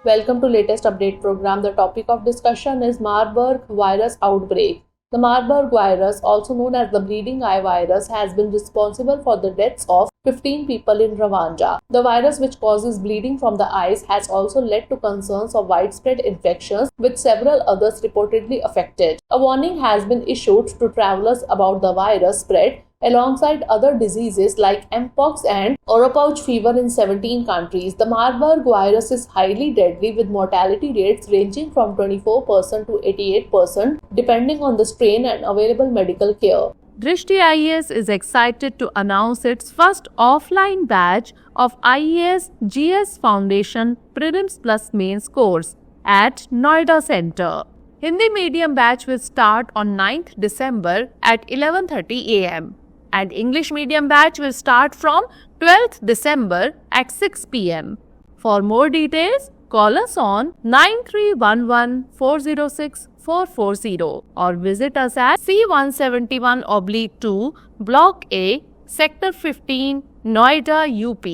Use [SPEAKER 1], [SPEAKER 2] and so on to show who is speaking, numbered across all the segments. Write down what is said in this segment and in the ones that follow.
[SPEAKER 1] Welcome to latest update program. The topic of discussion is Marburg virus outbreak. The Marburg virus, also known as the bleeding eye virus, has been responsible for the deaths of 15 people in Rwanda. The virus, which causes bleeding from the eyes, has also led to concerns of widespread infections, with several others reportedly affected. A warning has been issued to travelers about the virus spread alongside other diseases like mpox and oropouch fever in 17 countries. The Marburg virus is highly deadly, with mortality rates ranging from 24% to 88% depending on the strain and available medical care.
[SPEAKER 2] Drishti IAS is excited to announce its first offline batch of IAS GS Foundation Prelims Plus Mains course at Noida Center. Hindi medium batch will start on 9th December at 11:30 am. And English medium batch will start from 12th December at 6 pm. For more details, call us on 9311-406-440 or visit us at C171/2 Block A, Sector 15, Noida, UP,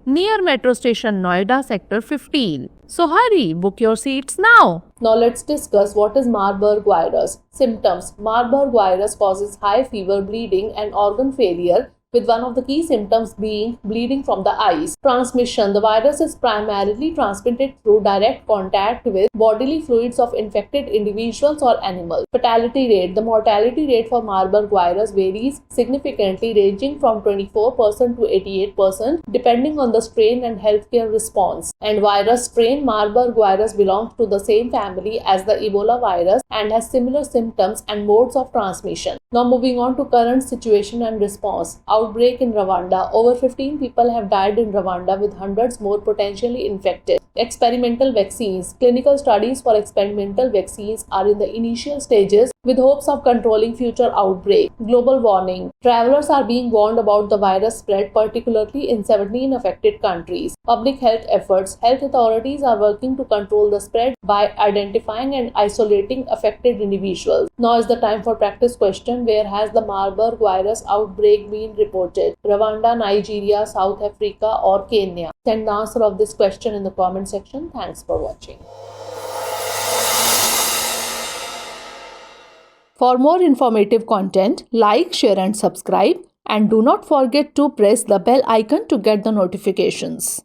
[SPEAKER 2] near Metro Station Noida, Sector 15. So hurry, book your seats now.
[SPEAKER 1] Now let's discuss what is Marburg virus. Symptoms. Marburg virus causes high fever, bleeding and organ failure, with one of the key symptoms being bleeding from the eyes. Transmission. The virus is primarily transmitted through direct contact with bodily fluids of infected individuals or animals. Fatality rate. The mortality rate for Marburg virus varies significantly, ranging from 24% to 88% depending on the strain and healthcare response. And virus strain. Marburg virus belongs to the same family as the Ebola virus and has similar symptoms and modes of transmission. Now moving on to current situation and response. Outbreak in Rwanda. Over 15 people have died in Rwanda, with hundreds more potentially infected. Experimental vaccines. Clinical studies for experimental vaccines are in the initial stages, with hopes of controlling future outbreak. Global warning. Travelers are being warned about the virus spread, particularly in 17 affected countries. Public health efforts. Health authorities are working to control the spread by identifying and isolating affected individuals. Now is the time for practice question. Where has the Marburg virus outbreak been reported? Rwanda, Nigeria, South Africa or Kenya? Send the answer of this question in the comment section. Thanks for watching. For more informative content, like, share and subscribe, and do not forget to press the bell icon to get the notifications.